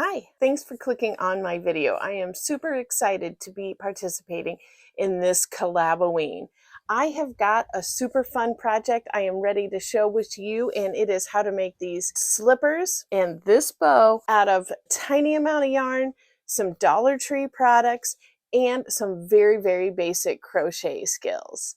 Hi, thanks for clicking on my video. I am super excited to be participating in this collaboween. I have got a super fun project I am ready to show with you, and it is how to make these slippers and this bow out of tiny amount of yarn, some Dollar Tree products, and some very basic crochet skills.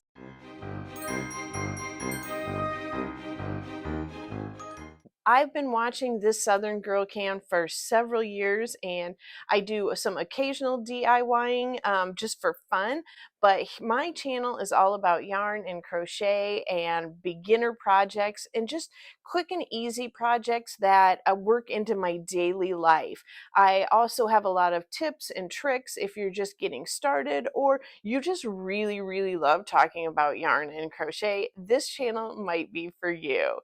I've been watching This Southern Girl Can for several years, and I do some occasional DIYing just for fun, but my channel is all about yarn and crochet and beginner projects and just quick and easy projects that work into my daily life. I also have a lot of tips and tricks if you're just getting started or you just really love talking about yarn and crochet. This channel might be for you.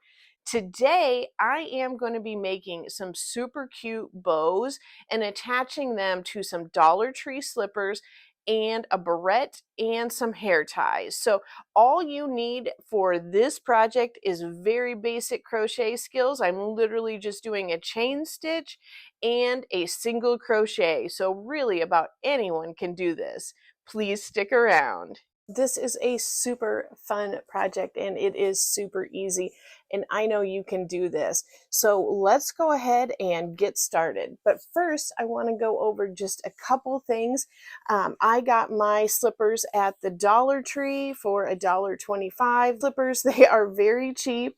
Today, I am going to be making some super cute bows and attaching them to some Dollar Tree slippers and a barrette and some hair ties. So all you need for this project is very basic crochet skills. I'm literally just doing a chain stitch and a single crochet. So really about anyone can do this. Please stick around. This is a super fun project and it is super easy, and I know you can do this. So let's go ahead and get started. But first, I want to go over just a couple things. I got my slippers at the Dollar Tree for $1.25. Slippers, they are very cheap,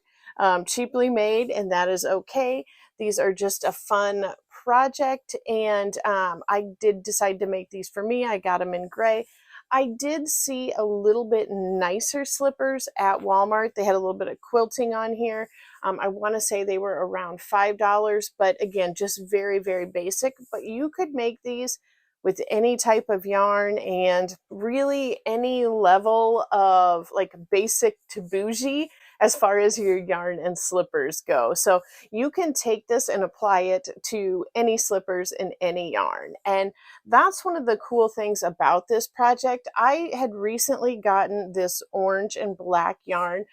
cheaply made, and that is okay. These are just a fun project, and I did decide to make these for me. I got them in gray. I did see a little bit nicer slippers at Walmart. They had a little bit of quilting on here. I want to say they were around $5, but again, just very basic. But you could make these with any type of yarn and really any level of like basic to bougie as far as your yarn and slippers go. So you can take this and apply it to any slippers in any yarn. And that's one of the cool things about this project. I had recently gotten this orange and black yarn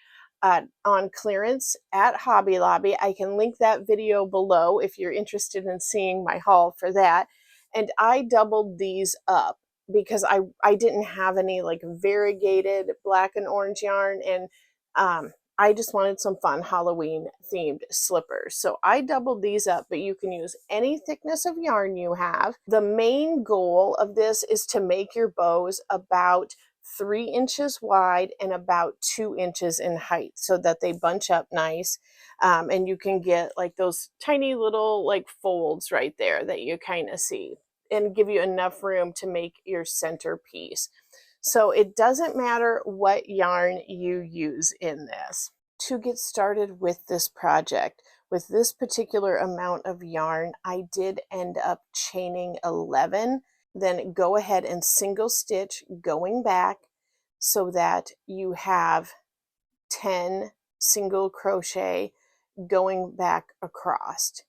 on clearance at Hobby Lobby. I can link that video below if you're interested in seeing my haul for that. And I doubled these up because I didn't have any like variegated black and orange yarn, and I just wanted some fun Halloween themed slippers. So I doubled these up, but you can use any thickness of yarn you have. The main goal of this is to make your bows about 3 inches wide and about 2 inches in height so that they bunch up nice. And you can get like those tiny little like folds right there that you kind of see and give you enough room to make your centerpiece. So it doesn't matter what yarn you use in this. To get started with this project, with this particular amount of yarn, I did end up chaining 11. Then go ahead and single stitch going back so that you have 10 single crochet going back across.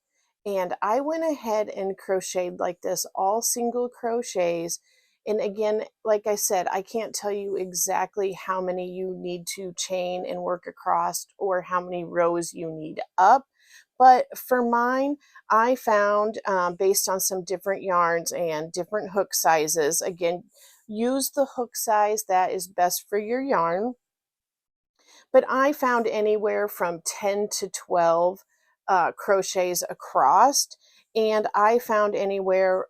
And I went ahead and crocheted like this, all single crochets. And again, like I said, I can't tell you exactly how many you need to chain and work across or how many rows you need up. But for mine, I found based on some different yarns and different hook sizes, again, use the hook size that is best for your yarn. But I found anywhere from 10 to 12 crochets across, and I found anywhere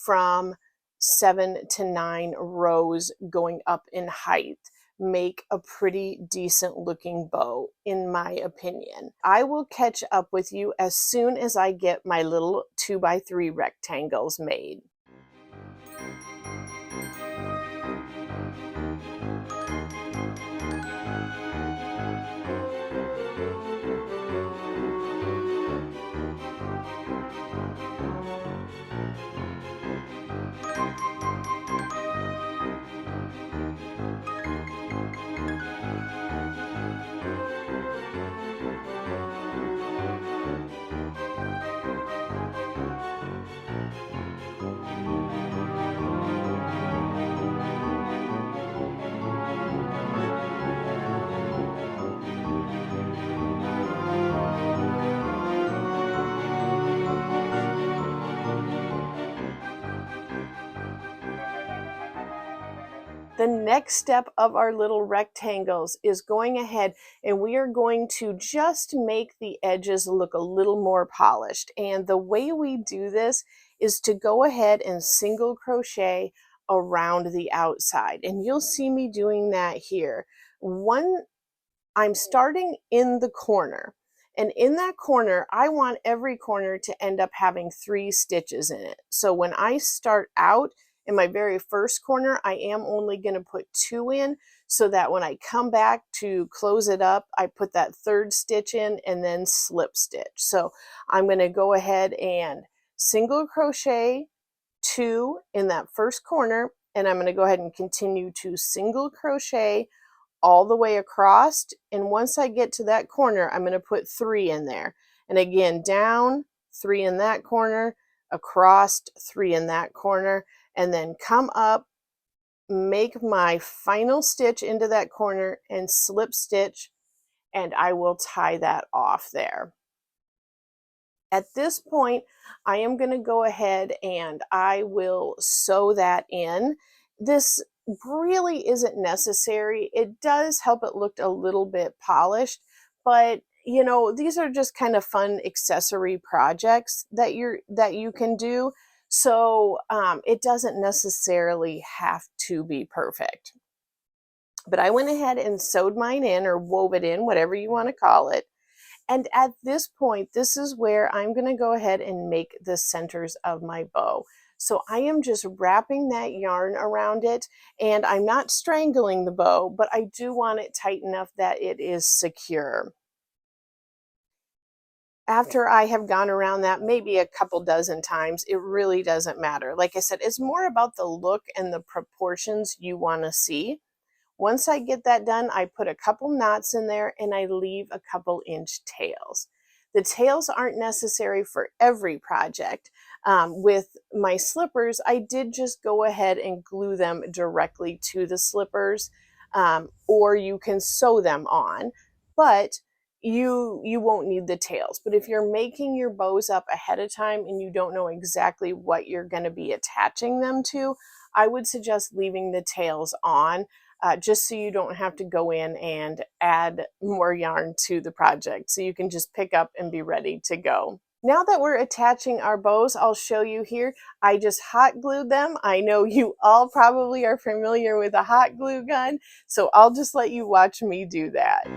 from 7 to 9 rows going up in height make a pretty decent looking bow, in my opinion. I will catch up with you as soon as I get my little 2x3 rectangles made. The next step of our little rectangles is going ahead and we are going to just make the edges look a little more polished. And the way we do this is to go ahead and single crochet around the outside. And you'll see me doing that here. I'm starting in the corner. And in that corner, I want every corner to end up having 3 stitches in it. So when I start out in my very first corner, I am only going to put 2 in so that when I come back to close it up, I put that 3rd stitch in and then slip stitch. So I'm going to go ahead and single crochet 2 in that first corner, and I'm going to go ahead and continue to single crochet all the way across, and once I get to that corner, I'm going to put 3 in there. And again, down, 3 in that corner, across, 3 in that corner, and then come up, make my final stitch into that corner and slip stitch, and I will tie that off there. At this point, I am going to go ahead and I will sew that in. This really isn't necessary. It does help it look a little bit polished, but you know, these are just kind of fun accessory projects that you can do. So it doesn't necessarily have to be perfect. But I went ahead and sewed mine in, or wove it in, whatever you want to call it. And at this point, this is where I'm going to go ahead and make the centers of my bow. So I am just wrapping that yarn around it, and I'm not strangling the bow, but I do want it tight enough that it is secure. After I have gone around that maybe a couple dozen times, it really doesn't matter. Like I said, it's more about the look and the proportions you want to see. Once I get that done, I put a couple knots in there and I leave a couple inch tails. The tails aren't necessary for every project. With my slippers, I did just go ahead and glue them directly to the slippers, or you can sew them on, but you won't need the tails. But if you're making your bows up ahead of time and you don't know exactly what you're going to be attaching them to, I would suggest leaving the tails on. Just so you don't have to go in and add more yarn to the project. So you can just pick up and be ready to go. Now that we're attaching our bows, I'll show you here. I just hot glued them. I know you all probably are familiar with a hot glue gun, so I'll just let you watch me do that.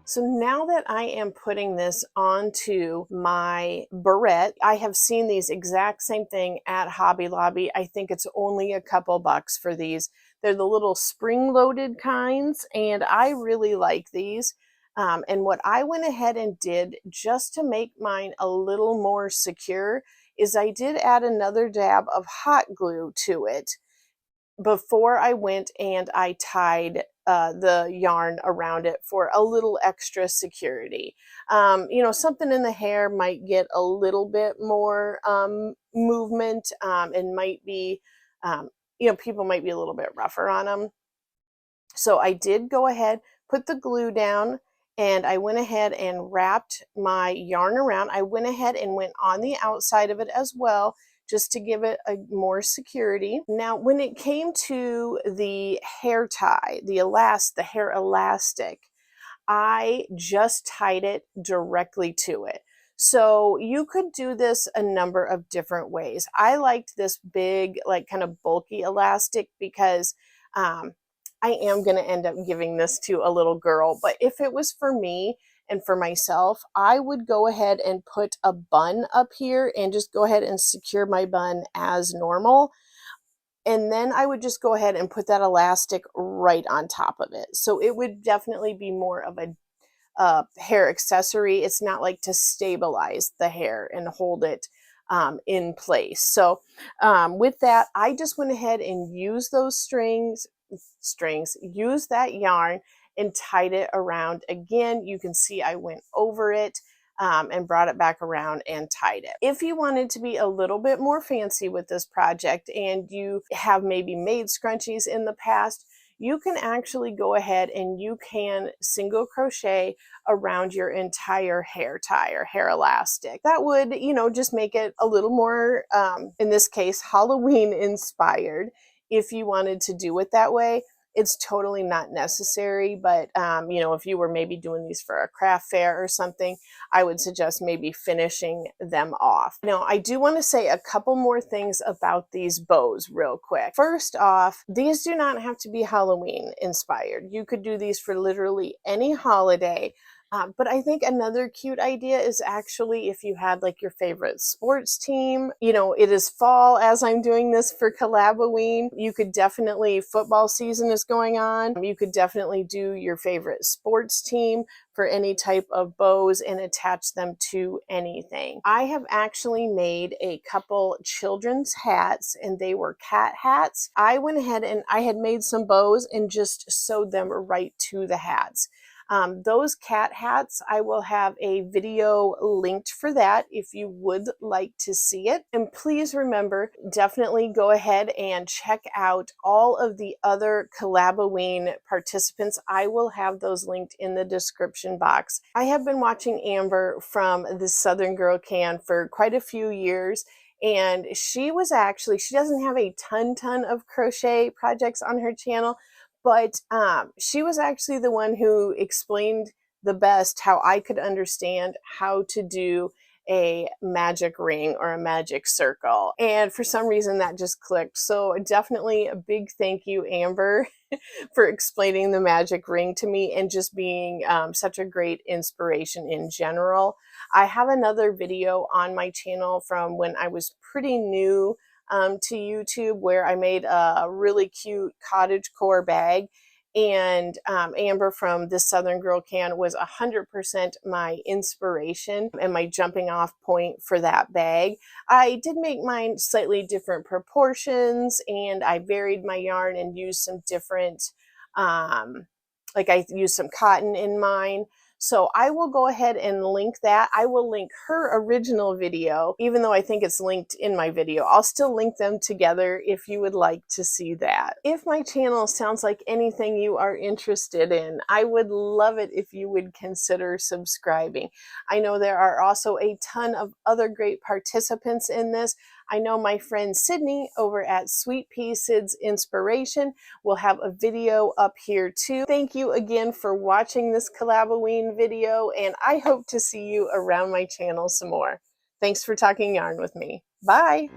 So now that I am putting this onto my barrette, I have seen these exact same thing at Hobby Lobby. I think it's only a couple bucks for these. They're the little spring-loaded kinds, and I really like these. And what I went ahead and did just to make mine a little more secure is I did add another dab of hot glue to it before I went and I tied the yarn around it for a little extra security. You know, something in the hair might get a little bit more movement and might be, you know, people might be a little bit rougher on them. So I did go ahead, put the glue down, and I went ahead and wrapped my yarn around. I went ahead and went on the outside of it as well, just to give it a more security. Now, when it came to the hair tie, the hair elastic, I just tied it directly to it. So you could do this a number of different ways. I liked this big, like kind of bulky elastic because I am going to end up giving this to a little girl. But if it was for me and for myself, I would go ahead and put a bun up here and just go ahead and secure my bun as normal. And then I would just go ahead and put that elastic right on top of it. So it would definitely be more of a hair accessory. It's not like to stabilize the hair and hold it in place. So with that, I just went ahead and used those use that yarn and tied it around again. You can see I went over it and brought it back around and tied it. If you wanted to be a little bit more fancy with this project and you have maybe made scrunchies in the past, you can actually go ahead and you can single crochet around your entire hair tie or hair elastic. That would, you know, just make it a little more, in this case, Halloween inspired. If you wanted to do it that way, it's totally not necessary, but you know, if you were maybe doing these for a craft fair or something, I would suggest maybe finishing them off. Now, I do want to say a couple more things about these bows real quick. First off, these do not have to be Halloween inspired. You could do these for literally any holiday. But I think another cute idea is actually if you had like your favorite sports team. You know, it is fall as I'm doing this for Collaboween. You could definitely, football season is going on. You could definitely do your favorite sports team for any type of bows and attach them to anything. I have actually made a couple children's hats and they were cat hats. I went ahead and I had made some bows and just sewed them right to the hats. Those cat hats, I will have a video linked for that if you would like to see it. And please remember, definitely go ahead and check out all of the other Collaboween participants. I will have those linked in the description box. I have been watching Amber from the Southern Girl Can for quite a few years. And she doesn't have a ton of crochet projects on her channel, but she was actually the one who explained the best how I could understand how to do a magic ring or a magic circle. And for some reason that just clicked. So definitely a big thank you, Amber, for explaining the magic ring to me and just being such a great inspiration in general. I have another video on my channel from when I was pretty new to YouTube where I made a really cute cottagecore bag, and Amber from This Southern Girl Can was 100% my inspiration and my jumping off point for that bag. I did make mine slightly different proportions and I varied my yarn and used some different, like I used some cotton in mine. So I will go ahead and link that. I will link her original video, even though I think it's linked in my video. I'll still link them together if you would like to see that. If my channel sounds like anything you are interested in, I would love it if you would consider subscribing. I know there are also a ton of other great participants in this. I know my friend Sydney over at Sweetpea Sid's Inspiration will have a video up here too. Thank you again for watching this Collaboween video, and I hope to see you around my channel some more. Thanks for talking yarn with me. Bye!